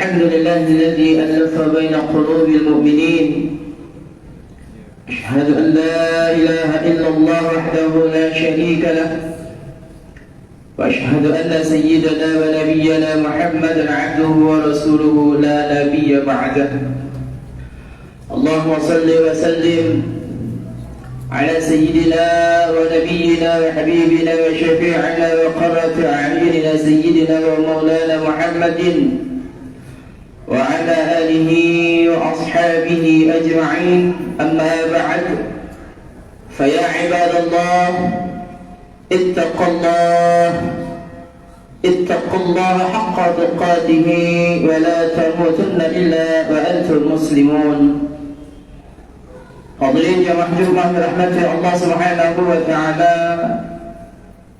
الحمد لله الذي ألف بين قلوب المؤمنين. أشهد أن لا إله إلا الله وحده لا شريك له، وأشهد أن سيدنا ونبينا محمدا عبده ورسوله لا نبي بعده. اللهم صل وسلم على سيدنا ونبينا وحبيبنا وشفيعنا وقرة أعيننا سيدنا ومولانا محمد وعلى آله وأصحابه أجمعين. أما بعد، فيا عباد الله اتقوا الله حق تقاته ولا تموتن إلا وأنتم مسلمون. Hadirin jamaah Jumat dirahmati Allah Subhanahu wa taala.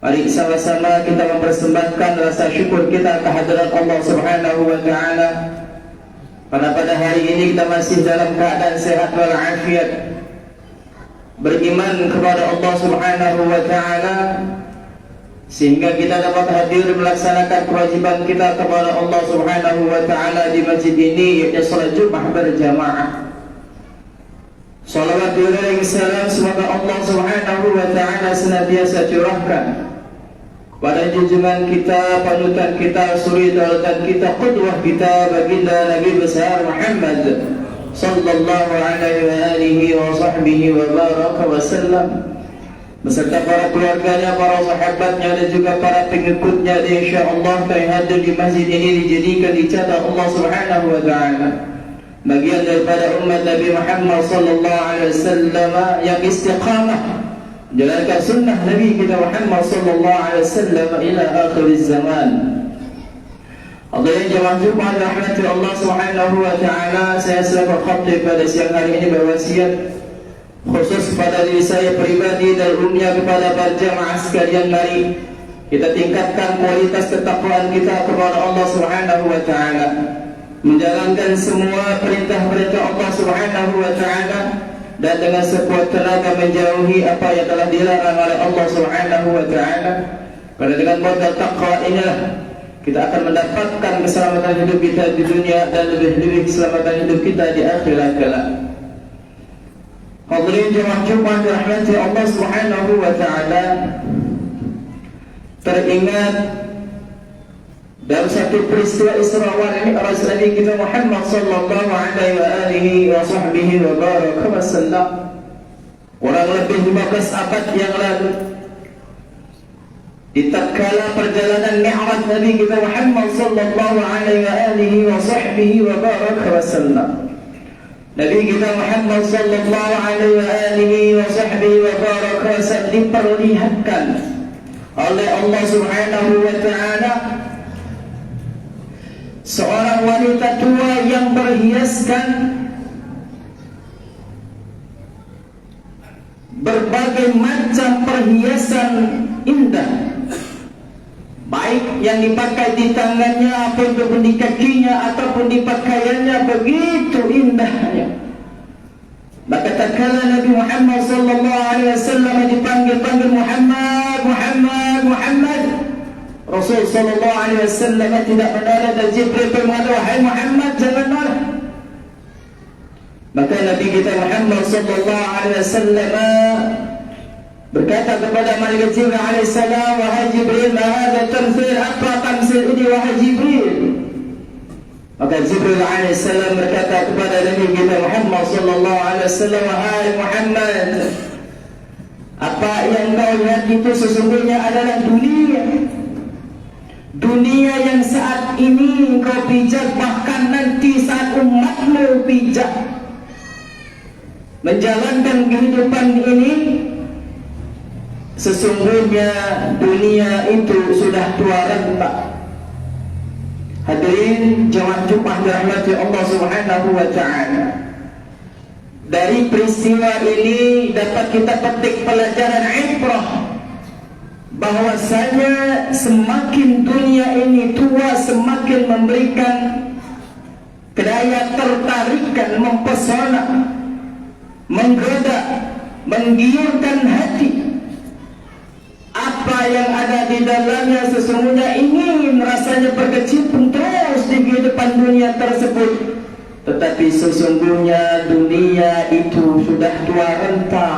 Mari sama-sama kita mempersembahkan rasa syukur kita kehadirat Allah Subhanahu wa taala. Pada hari ini kita masih dalam keadaan sehat walafiat, beriman kepada Allah Subhanahu wa taala, sehingga kita dapat hadir melaksanakan kewajiban kita kepada Allah Subhanahu wa taala di masjid ini, yaitu salat Jumat berjamaah. Salawat dan salam semoga Allah Subhanahu wa taala senantiasa curahkan pada junjungan kita, panutan kita, suri tauladan kita, qudwah kita, baginda Nabi besar Muhammad sallallahu alaihi wa alihi wa sahbihi wa baraka wa sallam, beserta para keluarganya, para sahabatnya dan juga para pengikutnya, dan insyaallah yang hadir di masjid ini dijadikan dicatat Allah Subhanahu wa taala bagian daripada umat Nabi Muhammad sallallahu alaihi wasallam yang istiqamah menjalankan sunnah Nabi kita Muhammad sallallahu alaihi wasallam ila akhir zaman. Hadirin jemaah Jumat rahmati Allah Subhanahu wa taala, saya selaku khatib pada siang hari ini berwasiat khusus kepada diri saya pribadi dan umumnya kepada para jemaah sekalian, mari kita tingkatkan kualitas ketakwaan kita kepada Allah Subhanahu wa taala, menjalankan semua perintah-perintah Allah Subhanahu wa taala, dan dengan sekuat tenaga menjauhi apa yang telah dilarang oleh Allah Subhanahu wa taala. Karena dengan modal takwa inilah kita akan mendapatkan keselamatan hidup kita di dunia dan lebih-lebih keselamatan hidup kita di akhirat kelak. Hadirin jemaah Jumat dirahmati Allah Subhanahu wa taala, teringat dalam satu peristiwa Isra wal Mi'raj Nabi kita Muhammad sallallahu alaihi wa sahbihi wa baraka wa sallam, kurang lebih 15 abad yang lalu, di tatkala perjalanan Mi'raj Nabi kita Muhammad sallallahu alaihi wa sahbihi wa baraka wa sallam, Nabi kita Muhammad sallallahu alaihi wa sahbihi wa baraka wa sallam diperlihatkan oleh Allah Subhanahu wa taala seorang wanita tua yang berhiaskan berbagai macam perhiasan indah, baik yang dipakai di tangannya ataupun di kakinya ataupun di pakaiannya, begitu indahnya. Maka tatkala Nabi Muhammad sallallahu alaihi wasallam dipanggil Muhammad, Rasul sallallahu alaihi wasallam tidak menolak, dan Jibril berkata, "Wahai Muhammad, jangan nolak." Maka Nabi kita Muhammad sallallahu alaihi wasallam berkata kepada malaikat Jibril alaihi salam, "Wahai Jibril, ma hadha tamthil? Apa tamthil ini wahai Jibril?" Maka Jibril alaihi salam berkata kepada Nabi kita Muhammad sallallahu alaihi wasallam, "Wahai Muhammad, apa yang kau lihat itu sesungguhnya adalah dunia yang saat ini engkau pijak, bahkan nanti saat umatmu pijak menjalankan kehidupan ini. Sesungguhnya dunia itu sudah tua renta." Hadirin jemaah Jumat dirahmati Allah Subhanahu wa taala, dari peristiwa ini dapat kita petik pelajaran ibrah, bahwasanya semakin dunia ini tua, semakin memberikan daya tertarikan, mempesona, menggoda, menggiurkan hati. Apa yang ada di dalamnya sesungguhnya ingin rasanya berkecimpung terus di kehidupan dunia tersebut. Tetapi sesungguhnya dunia itu sudah tua renta.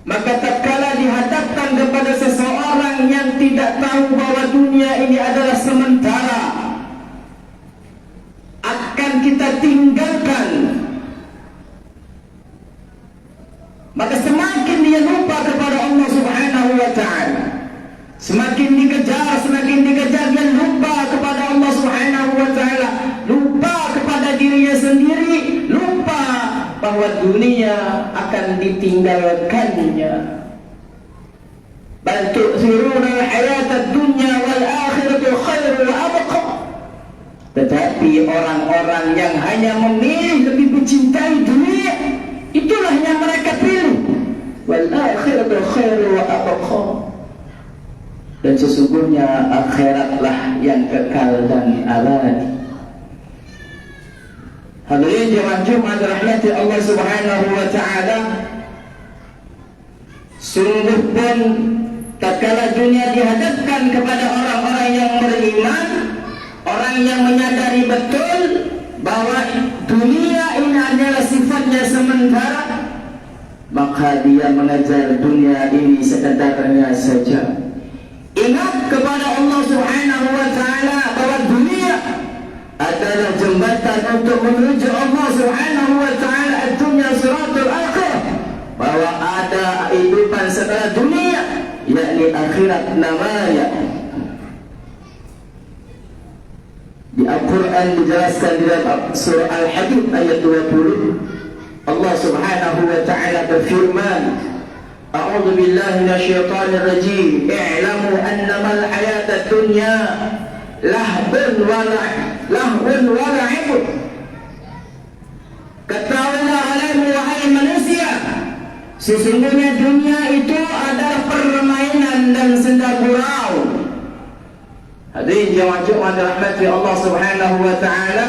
Maka tatkala dihadapkan kepada seseorang yang tidak tahu bahwa dunia ini adalah sementara, akan kita tinggalkan, maka semakin dia lupa kepada Allah Subhanahu wa ta'ala. Semakin dikejar dia lupa kepada Allah Subhanahu wa ta'ala, lupa kepada dirinya sendiri, lupa bahwa dunia akan ditinggalkannya. Bal tu'thiruna al-hayata ad-dunya wal akhiratu khairu wa abqa. Tetapi orang-orang yang hanya memilih lebih mencintai dunia, itulah yang mereka pilih. Wal akhiratu khairu wa abqa. Dan sesungguhnya akhiratlah yang kekal dan abadi. Hadirin jemaah Jumat rahmati Allah Subhanahu wa ta'ala, sungguh pun tatkala dunia dihadapkan kepada orang-orang yang beriman, orang yang menyadari betul bahwa dunia ini adalah sifatnya sementara, maka dia mengejar dunia ini sekedarnya saja. Ingat kepada Allah Subhanahu wa ta'ala bahwa dunia adalah jembatan untuk menuju Allah Subhanahu wa ta'ala, ad-dunya siratul akhirah, bahwa ada kehidupan setelah dunia, yakni akhirat namanya. Di Al-Quran dijelaskan di dalam surah Al-Hadid ayat 20, Allah Subhanahu wa ta'ala berfirman, A'udzu billahi minasyaitonir rajim. I'lamu annama al-hayatad dunya lahbun wa la'ib. Ketahuilah olehmu wahai manusia, sesungguhnya dunia itu adalah permainan dan senda gurau. Hadirin jemaah Jumat rahmati Allah Subhanahu wa ta'ala,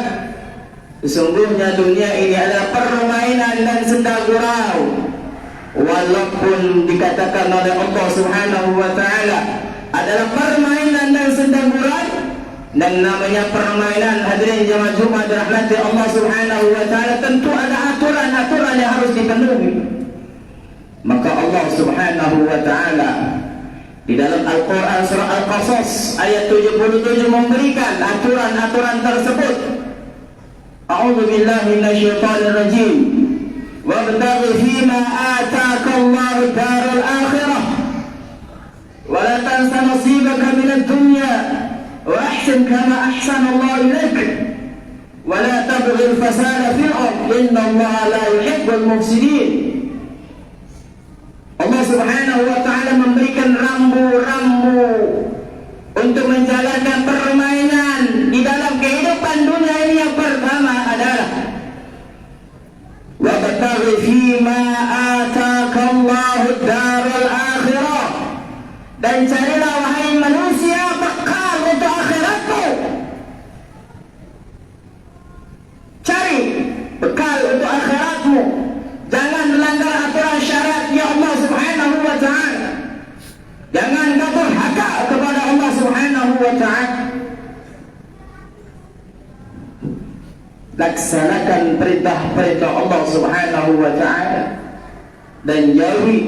sesungguhnya dunia ini adalah permainan dan senda gurau. Walaupun dikatakan oleh Allah Subhanahu wa ta'ala adalah permainan dan senda gurau, dan namanya permainan, hadirin jemaah Jumat rahmati Allah Subhanahu wa ta'ala, tentu ada aturan-aturan yang harus dipenuhi. Maka Allah Subhanahu wa ta'ala di dalam Al-Quran surah Al-Qasas ayat 77 memberikan aturan-aturan tersebut. A'udzu billahi minasyaitonir rajim. Wabtaghi fima ataka Allahu daral akhirah wa la tansa nasibaka minad dunya wa ahsin kama ahsana Allah ilaik wa la tabghi al-fasada fil ard inna Allah la yuhibbul mufsidin. Allah Subhanahu wa ta'ala memberikan rambu-rambu untuk menjalankan permainan di dalam kehidupan dunia ini. Yang pertama adalah wabtaghi fima ataka Allahu daral akhirah, dan carilah wahai manusia bekal untuk akhiratmu. Cari bekal untuk akhiratmu. Jangan melanggar aturan syariatnya Allah Subhanahu wa ta'ala. Jangan kau durhaka kepada Allah Subhanahu wa ta'ala. Laksanakan perintah-perintah Allah Subhanahu wa ta'ala, dan jauhi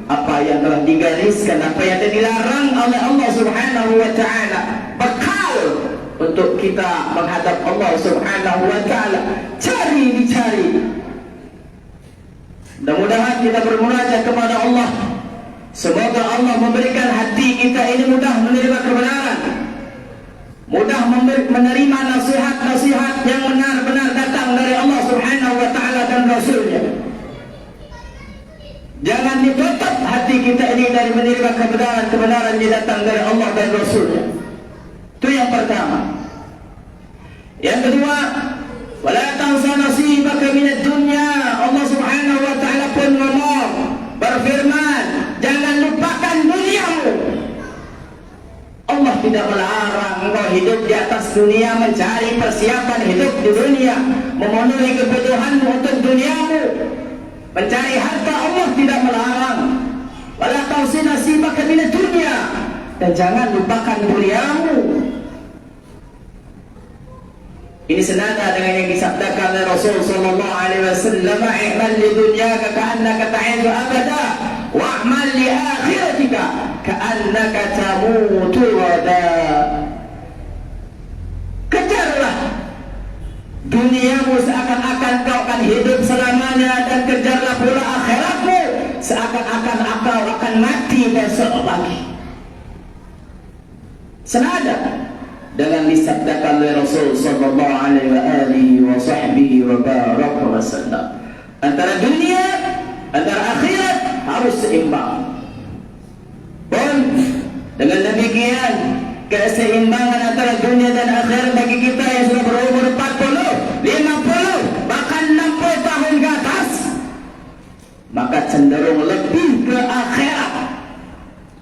apa yang telah digariskan, apa yang telah dilarang oleh Allah Subhanahu wa ta'ala. Bekal untuk kita menghadap Allah Subhanahu wa ta'ala dicari. Mudah-mudahan kita bermunajat kepada Allah, semoga Allah memberikan hati kita ini mudah menerima kebenaran, mudah menerima nasihat-nasihat yang benar-benar datang dari Allah Subhanahu wa ta'ala dan Rasulnya. Jangan ditutup hati kita ini dari menerima kebenaran yang datang dari Allah dan Rasulnya. Itu yang pertama. Yang kedua, wala tansa nasibaka minad dunya. Allah Subhanahu wa ta'ala pun ngomong, berfirman, jangan lupakan duniamu. Allah tidak melarang engkau hidup di atas dunia, mencari persiapan hidup di dunia, memenuhi kebutuhanmu untuk duniamu, mencari harta. Allah tidak melarang. Wala tansa nasibaka minad dunya, dan jangan lupakan duniamu. Ini senada dengan yang disabdakan oleh Rasul sallallahu alaihi wasallam, "I'mal li dunyaka ka'annaka ta'ishu abada, wa'mal li akhiratika ka'annaka tamutu ghada." Kejarlah duniamu seakan-akan kau akan hidup selamanya, dan kejarlah pula akhiratmu seakan-akan kau akan mati besok pagi. Senada dengan disabdakan oleh Rasul sallallahu alaihi wasallam, antara dunia, antara akhirat harus seimbang. Dan dengan demikian, keseimbangan antara dunia dan akhirat bagi kita yang sudah berumur 40, 50, bahkan 60 tahun ke atas, maka cenderung lebih ke akhirat,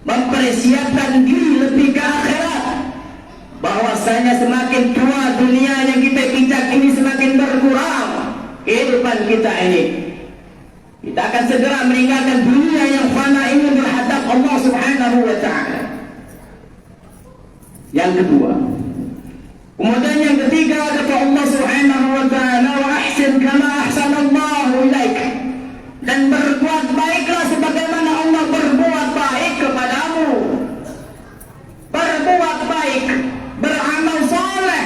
mempersiapkan diri lebih ke akhirat. Bahwasanya semakin tua dunia yang kita pijak ini, semakin berkurang kehidupan kita ini. Kita akan segera meninggalkan dunia yang fana ini berhadap Allah Subhanahu wa ta'ala. Yang kedua, kemudian yang ketiga, kata Allah Subhanahu wa ta'ala, "Wa ahsin kama ahsanallahu ilaik." Dan berbuat baiklah sebagaimana Allah berbuat baik kepadamu. Berbuat baik, beramal soleh.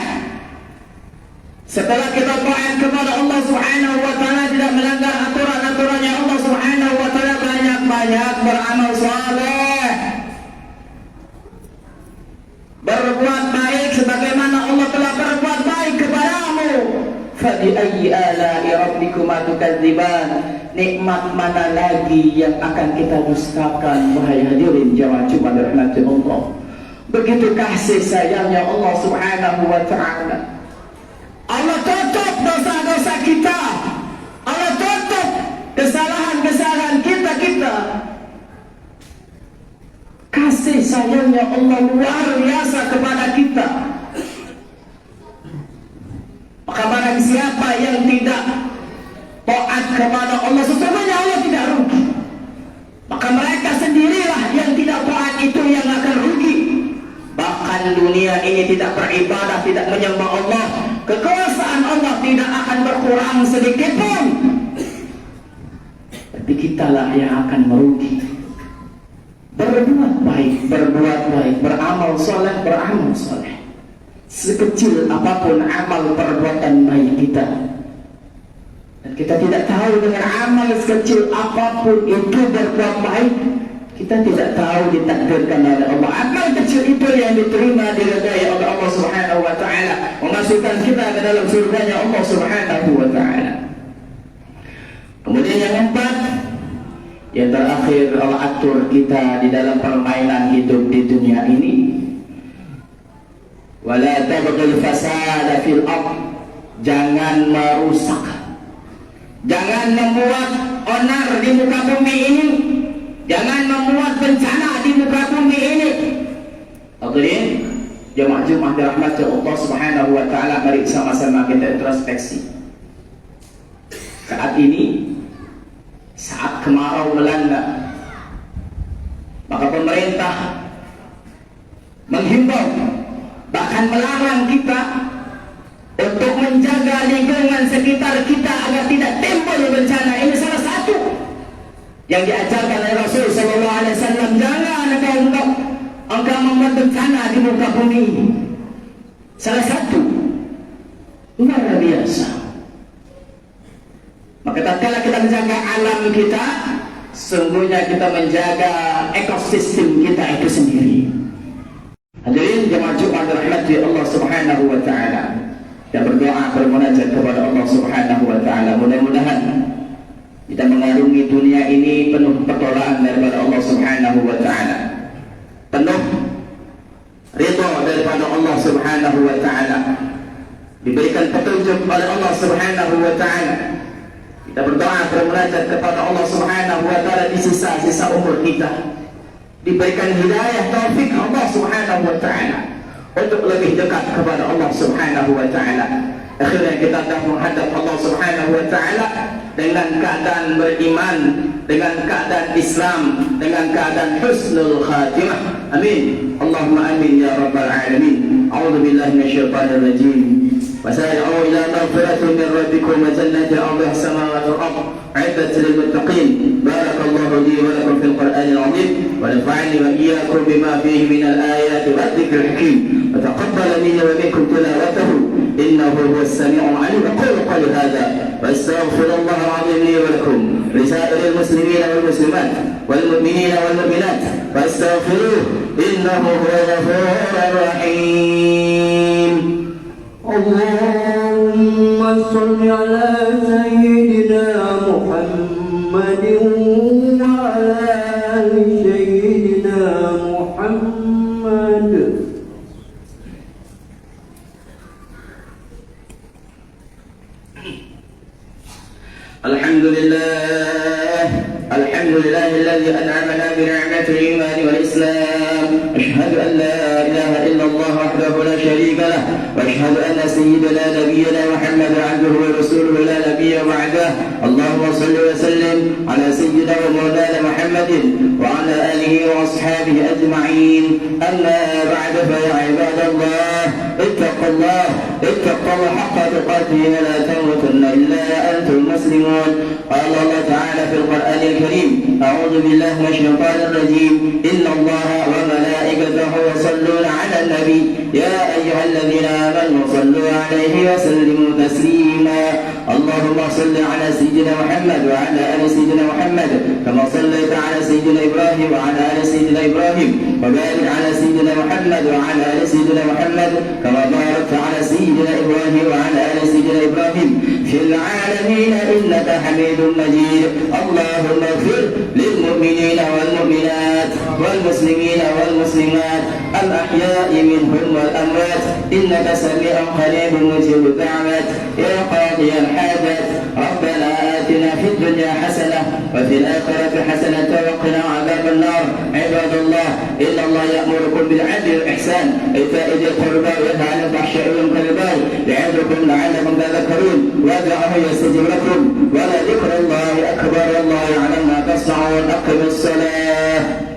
Setelah kita taat kepada Allah Subhanahu wa ta'ala, tidak melanggar aturan-aturannya Allah Subhanahu wa ta'ala, banyak-banyak beramal soleh. Berbuat baik sebagaimana Allah telah berbuat baik kepadamu. Fabi'ayyi ala'i rabbikuma tukadziban. Nikmat mana lagi yang akan kita dustakan, wahai hadirin jamaah Jumat rahmati Allah. Begitu kasih sayangnya Allah Subhanahu wa ta'ala. Allah tutup dosa-dosa kita, Allah tutup kesalahan-kesalahan kita. Kasih sayangnya Allah luar biasa kepada kita. Maka barang siapa yang tidak taat kepada Allah, sesungguhnya Allah tidak rugi. Maka mereka sendirilah yang tidak taat itu yang akan rugi. Bahkan dunia ini tidak beribadah, tidak menyembah Allah, kekuasaan Allah tidak akan berkurang sedikit pun. Tapi kitalah yang akan merugi. Berbuat baik, beramal soleh, beramal soleh. Sekecil apapun amal perbuatan baik kita, dan kita tidak tahu dengan amal sekecil apapun itu berbuat baik, kita tidak tahu ditakdirkan oleh Allah. Amal kecil itu yang diterima, diridai oleh Allah Subhanahu wa ta'ala, memasukkan kita ke dalam surganya Allah Subhanahu wa ta'ala. Kemudian yang keempat, yang terakhir, Allah atur kita di dalam permainan hidup di dunia ini. Wala tabghil fasada fil ardh. Jangan merusak, jangan membuat onar di muka bumi ini, jangan membuat bencana di muka bumi ini. Hadirin jemaah Jumat dirahmati Allah Subhanahu wa ta'ala, mari sama-sama kita introspeksi. Saat ini, saat kemarau melanda, maka pemerintah menghimbau, bahkan melarang kita untuk menjaga lingkungan sekitar kita agar tidak timbul bencana. Ini salah satu yang diajarkan oleh Rasul sallallahu alaihi wasallam. Jangan engkau membuat bencana di muka bumi. Salah satu luar biasa. Maka tatkala kita menjaga alam kita, sungguhnya kita menjaga ekosistem kita itu sendiri. Hadirin jemaah Jumat dirahmati Allah Subhanahu wa ta'ala, kita berdoa, bermunajat kepada Allah Subhanahu wa ta'ala. Mudah-mudahan kita mengarungi dunia ini penuh pertolongan daripada Allah Subhanahu wa ta'ala, penuh ridha daripada Allah Subhanahu wa ta'ala, diberikan petunjuk oleh Allah Subhanahu wa ta'ala. Kita berdoa, bermunajat kepada Allah Subhanahu wa ta'ala di sisa-sisa umur kita, diberikan hidayah taufik Allah Subhanahu wa ta'ala untuk lebih dekat kepada Allah Subhanahu wa ta'ala. Akhirnya kita akan menghadap Allah Subhanahu wa ta'ala dengan keadaan beriman, dengan keadaan Islam, dengan keadaan husnul khatimah. Amin. Allahumma amin ya rabbal alamin. A'udzu billahi minasyaitonir rajim. وسارعوا إلى مغفرة من ربكم وجنة أرضها السماوات والأرض أعدت للمتقين. بارك الله لي ولكم في القرآن العظيم ونفعني وإياكم بما فيه من الآيات والذكر الحكيم وتقبل مني ومنكم تلاوته إنه هو السميع العليم. أقول قولي هذا واستغفر الله العظيم لي ولكم لسائر المسلمين والمسلمات والمؤمنين والمؤمنات فاستغفروه إنه هو الغفور الرحيم. اللهم صل على سيدنا محمد وعلى آل سيدنا محمد. الحمد لله الذي أنعمنا بنعمة الإيمان والإسلام. أشهد أن لا إله إلا الله وحده لا شريك له وأشهد أن سيدنا نبينا محمد عبده ورسوله لا نبي بعده. اللهم صل وسلم على سيدنا ومولانا محمد وعلى آله وأصحابه أجمعين. أما بعد فيا عباد الله اتقوا الله حق تقاته ولا تموتن إلا أنتم مسلمون. قال الله تعالى في القرآن الكريم أعوذ بالله من الشيطان الرجيم إن الله وملائكته يصلون على النبي يا أيها الذين آمنوا صلوا عليه وسلموا تسليما. اللهم صل على سيدنا محمد وعلى آل سيدنا محمد كما صليت على سيدنا إبراهيم وعلى آل سيدنا إبراهيم وبارك على سيدنا محمد وعلى آل سيدنا محمد كما باركت على سيدنا إبراهيم وعلى آل سيدنا إبراهيم في العالمين إنك حميد مجيد. اللهم اغفر للمؤمنين والمؤمنات والمسلمين والمسلمات الأحياء منهم والأموات إنك سميع قريب مجيب الدعوات يا قاضي الحاجات. ربنا آتنا في الدنيا حسنة وفي الآخرة حسنة وقنا عذاب النار. عباد الله إن الله يأمركم بالعدل والإحسان إيتاء ذي القربى وينهى عن الفحشاء والمنكر والبغي يعظكم لعلكم تذكرون. وادعوه يستجب لكم ولذكر الله أكبر. الله يعلم ما تصنعون. أقم الصلاة.